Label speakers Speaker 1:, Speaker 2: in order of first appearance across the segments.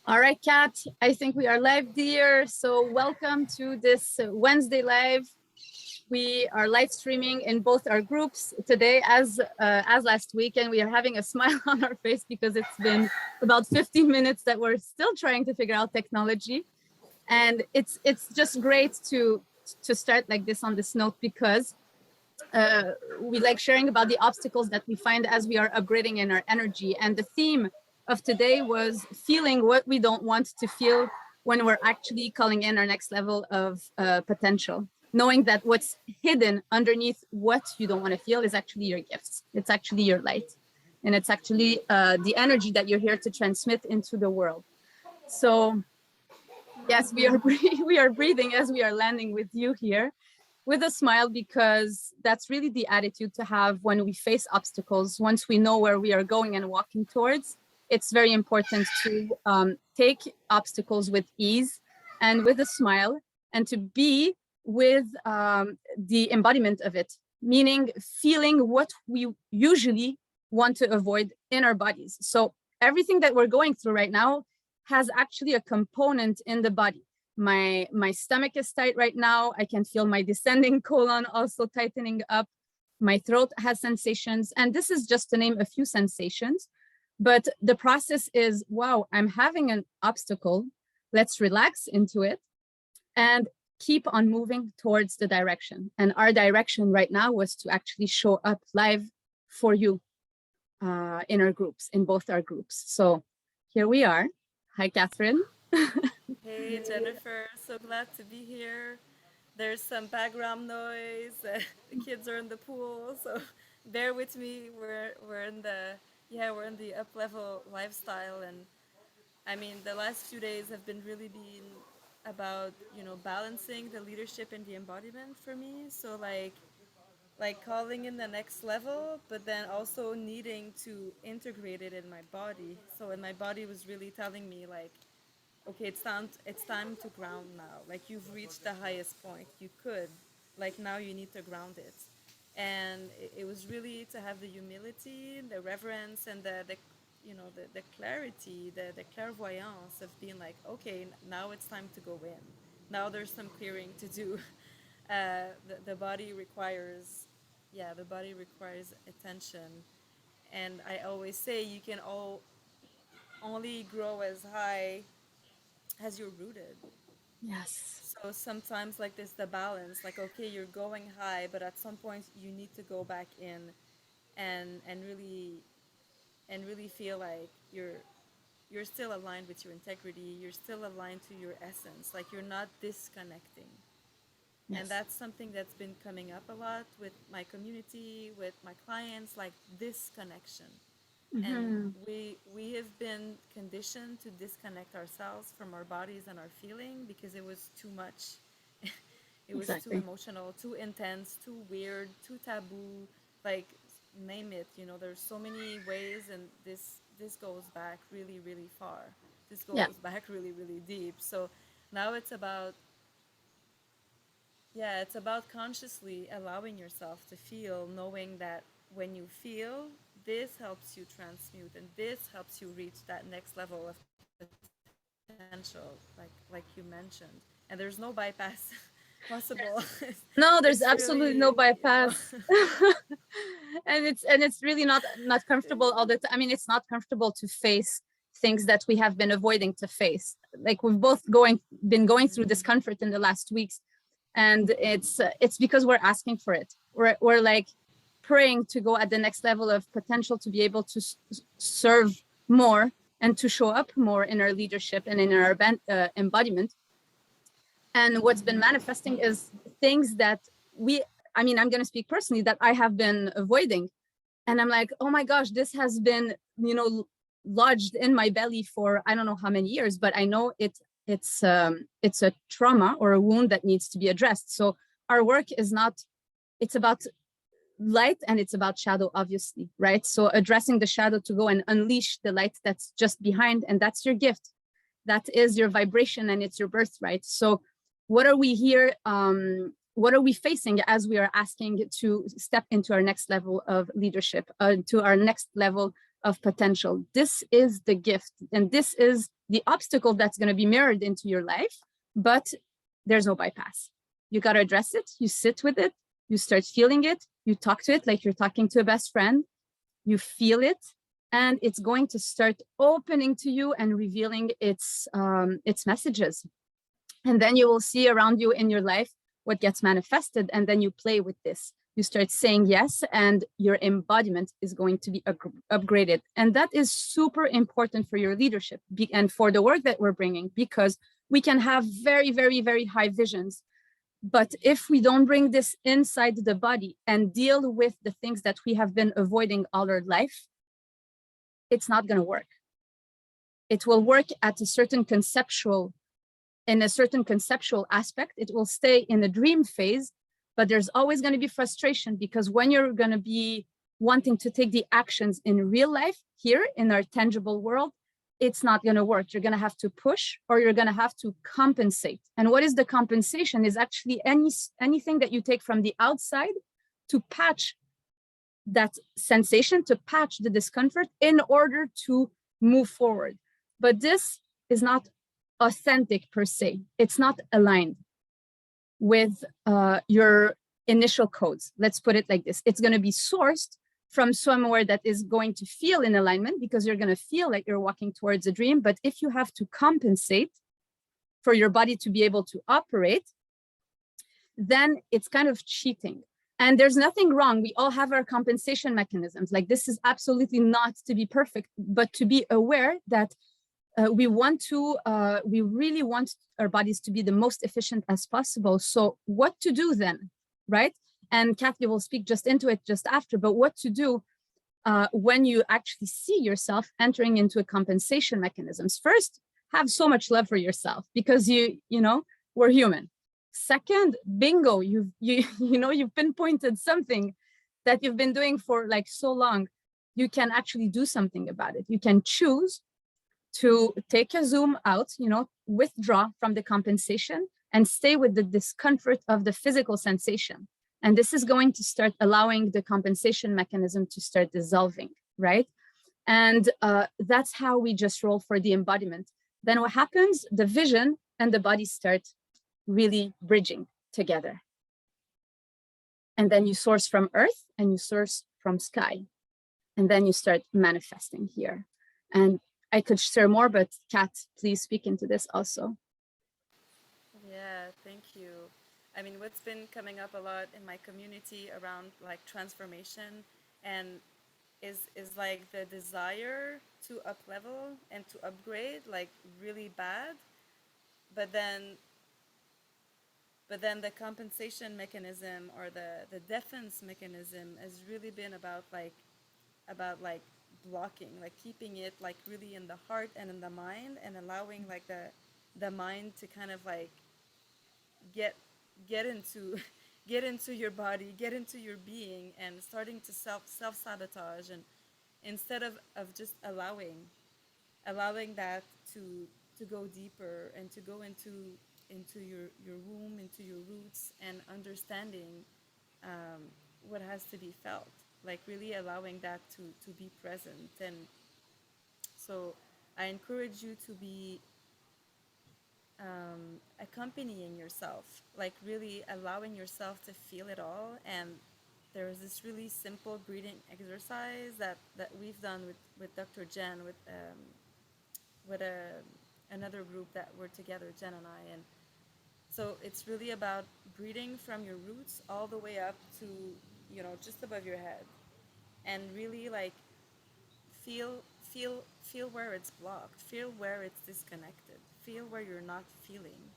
Speaker 1: All right, Kat, I think we are live, dear. So welcome to this Wednesday live. We are live streaming in both our groups today as last week, and we are having a smile on our face because it's been about 15 minutes that we're still trying to figure out technology. And it's just great to start like this on this note because we like sharing about the obstacles that we find as we are upgrading in our energy. And the theme of today was feeling what we don't want to feel when we're actually calling in our next level of potential. Knowing that what's hidden underneath what you don't want to feel is actually your gifts. It's actually your light. And it's actually the energy that you're here to transmit into the world. So yes, we are breathing as we are landing with you here with a smile, because that's really the attitude to have when we face obstacles. Once we know where we are going and walking towards, it's very important to take obstacles with ease and with a smile, and to be with the embodiment of it, meaning feeling what we usually want to avoid in our bodies. So everything that we're going through right now has actually a component in the body. My stomach is tight right now. I can feel my descending colon also tightening up. My throat has sensations, and this is just to name a few sensations. But the process is, wow, I'm having an obstacle. Let's relax into it and keep on moving towards the direction. And our direction right now was to actually show up live for you in our groups, in both our groups. So here we are. Hi, Catherine.
Speaker 2: Hey Jennifer, so glad to be here. There's some background noise. The kids are in the pool, so bear with me. We're in the up level lifestyle, and I mean the last few days have been really been about balancing the leadership and the embodiment for me. So like calling in the next level, but then also needing to integrate it in my body. So when my body was really telling me like, okay, it's time to ground now. Like you've reached the highest point you could. Like now you need to ground it. And it was really to have the humility, the reverence, and the clarity, the clairvoyance of being like, okay, now it's time to go in. Now there's some clearing to do. The body requires, yeah, the body requires attention. And I always say you can only grow as high as you're rooted.
Speaker 1: Yes.
Speaker 2: So sometimes like there's the balance, like okay, you're going high, but at some point you need to go back in and really feel like you're still aligned with your integrity, you're still aligned to your essence, like you're not disconnecting. And
Speaker 1: Yes.
Speaker 2: that's something that's been coming up a lot with my community, with my clients, like this connection. And
Speaker 1: Mm-hmm.
Speaker 2: we have been conditioned to disconnect ourselves from our bodies and our feeling because it was too much. It was too
Speaker 1: Exactly.
Speaker 2: emotional, too intense, too weird, too taboo, like name it. There's so many ways, and this goes back really really far. This
Speaker 1: Yeah.
Speaker 2: goes back really really deep. So now it's about consciously allowing yourself to feel, knowing that when you feel, this helps you transmute and this helps you reach that next level of potential, like you mentioned. And there's no bypass possible. It's
Speaker 1: No, there's
Speaker 2: really,
Speaker 1: absolutely no bypass. And it's really not comfortable all the time. I mean, it's not comfortable to face things that we have been avoiding to face. Like we've both been going through discomfort in the last weeks, and it's because we're asking for it. We're like praying to go at the next level of potential, to be able to serve more and to show up more in our leadership and in our embodiment. And what's been manifesting is things that I mean, I'm going to speak personally, that I have been avoiding. And I'm like, oh my gosh, this has been, lodged in my belly for I don't know how many years, but I know it's a trauma or a wound that needs to be addressed. So our work is not, it's about light and it's about shadow, obviously, right? So addressing the shadow to go and unleash the light that's just behind, and that's your gift. That is your vibration and it's your birthright. So what are we here? What are we facing as we are asking to step into our next level of leadership, to our next level of potential. This is the gift, and this is the obstacle that's going to be mirrored into your life, but there's no bypass. You got to address it. You sit with it. You start feeling it. You talk to it like you're talking to a best friend. You feel it, and it's going to start opening to you and revealing its messages. And then you will see around you in your life what gets manifested, and then you play with this. You start saying yes, and your embodiment is going to be upgraded. And that is super important for your leadership and for the work that we're bringing, because we can have very, very, very high visions. But if we don't bring this inside the body and deal with the things that we have been avoiding all our life, it's not going to work. It will work at a certain conceptual aspect. It will stay in the dream phase, but there's always going to be frustration, because when you're going to be wanting to take the actions in real life here in our tangible world, it's not going to work. You're going to have to push, or you're going to have to compensate. And what is the compensation? Is actually anything that you take from the outside to patch that sensation, to patch the discomfort in order to move forward. But this is not authentic per se. It's not aligned with your initial codes. Let's put it like this. It's going to be sourced from somewhere that is going to feel in alignment, because you're going to feel like you're walking towards a dream. But if you have to compensate for your body to be able to operate, then it's kind of cheating. And there's nothing wrong. We all have our compensation mechanisms. Like, this is absolutely not to be perfect, but to be aware that we really want our bodies to be the most efficient as possible. So what to do then, right? And Kathy will speak just into it just after, but what to do when you actually see yourself entering into a compensation mechanisms. First, have so much love for yourself, because you know, we're human. Second, bingo, you've pinpointed something that you've been doing for like so long. You can actually do something about it. You can choose to take a zoom out, withdraw from the compensation and stay with the discomfort of the physical sensation. And this is going to start allowing the compensation mechanism to start dissolving, right? And that's how we just roll for the embodiment. Then what happens? The vision and the body start really bridging together. And then you source from earth and you source from sky. And then you start manifesting here. And I could share more, but Kat, please speak into this also.
Speaker 2: Yeah, thank you. I mean, what's been coming up a lot in my community around like transformation and is like the desire to up level and to upgrade like really bad, but then the compensation mechanism or the defense mechanism has really been about like blocking, like keeping it like really in the heart and in the mind, and allowing like the mind to kind of like get into get into your body, get into your being, and starting to self-sabotage, and instead of just allowing that to go deeper and to go into your womb, into your roots, and understanding what has to be felt, like really allowing that to be present. And so I encourage you to be accompanying yourself, like really allowing yourself to feel it all. And there is this really simple breathing exercise that we've done with Dr. Jen, with another group that we're together, Jen and I. And so it's really about breathing from your roots all the way up to, just above your head, and really like feel where it's blocked, feel where it's disconnected, feel where you're not feeling,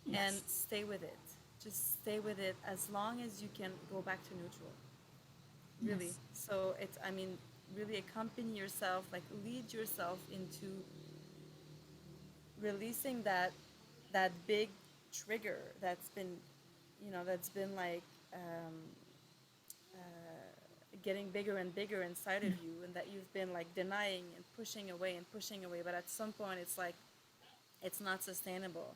Speaker 2: and
Speaker 1: Yes.
Speaker 2: stay with it. Just stay with it as long as you can go back to neutral. Really.
Speaker 1: Yes.
Speaker 2: So it's, I mean, really accompany yourself, like lead yourself into releasing that big trigger that's been like getting bigger and bigger inside of you, and that you've been like denying and pushing away, but at some point it's like it's not sustainable.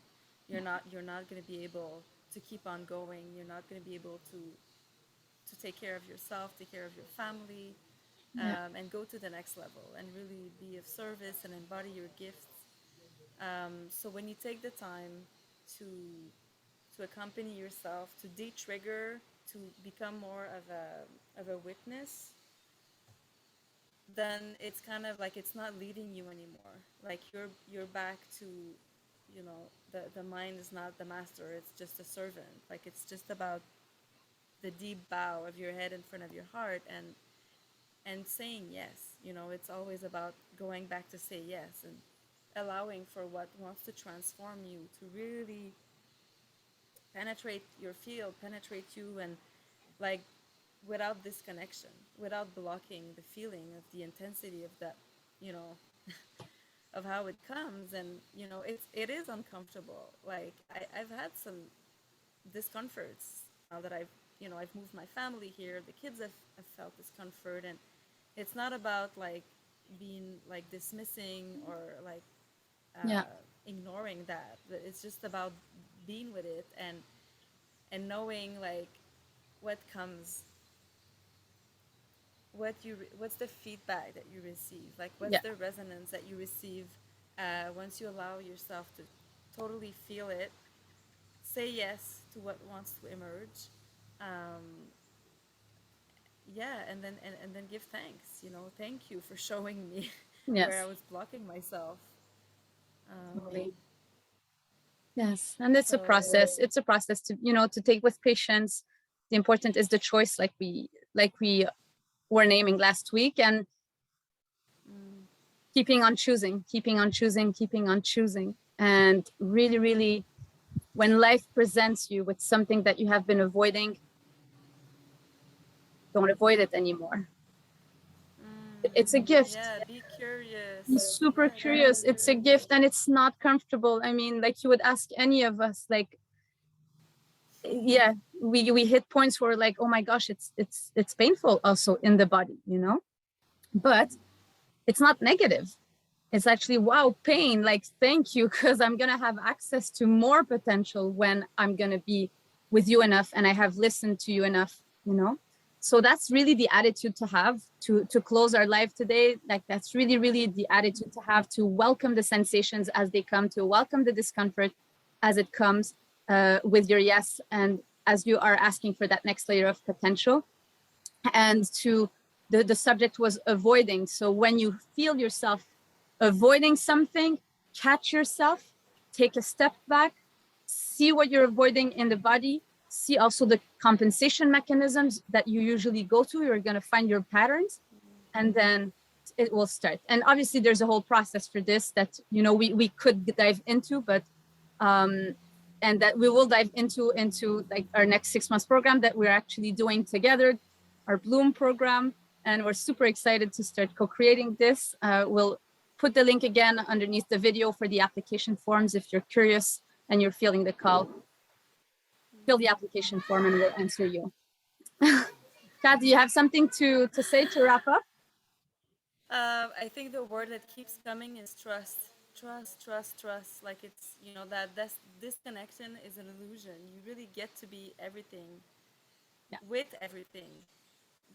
Speaker 2: You're not going to be able to keep on going. You're not going to be able to take care of yourself, take care of your family, and go to the next level and really be of service and embody your gifts. So when you take the time to accompany yourself, to de-trigger, to become more of a witness, then it's kind of like it's not leading you anymore. Like you're back to, you know, the mind is not the master, it's just a servant. Like it's just about the deep bow of your head in front of your heart and saying yes. You know, it's always about going back to say yes and allowing for what wants to transform you to really penetrate your field, penetrate you, and like without disconnection, without blocking the feeling of the intensity of that, you know, of how it comes. And you know, it is uncomfortable. Like I've had some discomforts now that I've moved my family here. The kids have felt discomfort, and it's not about like being like dismissing or like
Speaker 1: Yeah.
Speaker 2: ignoring that. It's just about being with it and knowing like what comes, what's the feedback that you receive, like what's
Speaker 1: Yeah.
Speaker 2: the resonance that you receive once you allow yourself to totally feel it, say yes to what wants to emerge. um, yeah, and then give thanks, you know, thank you for showing me where I
Speaker 1: Yes.
Speaker 2: was blocking myself. um,
Speaker 1: Totally. Yes. And it's a
Speaker 2: so
Speaker 1: process. It's a process to, you know, to take with patience. The important is the choice, like we were naming last week, and
Speaker 2: mm,
Speaker 1: keeping on choosing, keeping on choosing, keeping on choosing. And really, really, when life presents you with something that you have been avoiding, don't avoid it anymore. It's a gift.
Speaker 2: yeah, be curious.
Speaker 1: Be super
Speaker 2: Yeah, be
Speaker 1: curious. It's a
Speaker 2: curious.
Speaker 1: gift and it's not comfortable. I mean, like you would ask any of us, like, yeah, we hit points where like, oh my gosh, it's painful also in the body, you know? But it's not negative. It's actually, wow, pain, like thank you, because I'm gonna have access to more potential when I'm gonna be with you enough and I have listened to you enough, you know. So that's really the attitude to have to close our life today. Like that's really, really the attitude to have, to welcome the sensations as they come, to welcome the discomfort as it comes, with your yes, and as you are asking for that next layer of potential. And to the subject was avoiding. So when you feel yourself avoiding something, catch yourself, take a step back, see what you're avoiding in the body, see also the compensation mechanisms that you usually go to. You're going to find your patterns, and then it will start. And obviously there's a whole process for this that, you know, we could dive into, but and that we will dive into like our next 6 months program that we're actually doing together, our Bloom program. And we're super excited to start co-creating this. We'll put the link again underneath the video for the application forms. If you're curious and you're feeling the call, fill the application form and we'll answer you. Kat, do you have something to say to wrap up?
Speaker 2: I think the word that keeps coming is trust. Trust, trust, trust. Like it's, you know, that disconnection is an illusion. You really get to be everything
Speaker 1: Yeah,
Speaker 2: with everything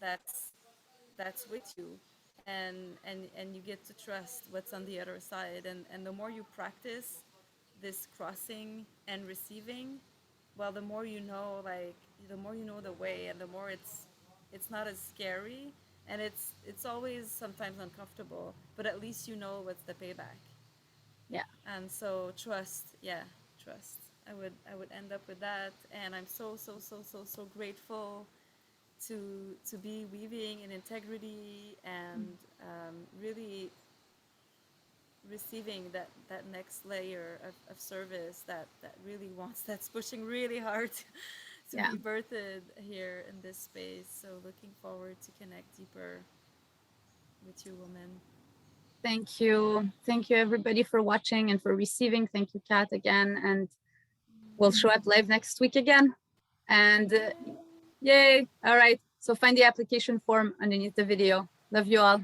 Speaker 2: that's with you, and you get to trust what's on the other side. And the more you practice this crossing and receiving, well, the more you know, like the more you know the way, and the more it's not as scary, and it's always sometimes uncomfortable, but at least you know what's the payback.
Speaker 1: yeah.
Speaker 2: And so trust, yeah, trust. I would end up with that, and I'm so grateful to be weaving in integrity and really receiving that next layer of service that really wants, that's pushing really hard to
Speaker 1: Yeah.
Speaker 2: be birthed here in this space. So looking forward to connect deeper with you, women.
Speaker 1: Thank you. Thank you, everybody, for watching and for receiving. Thank you, Kat, again. And we'll show up live next week again. And yay. All right. So find the application form underneath the video. Love you all.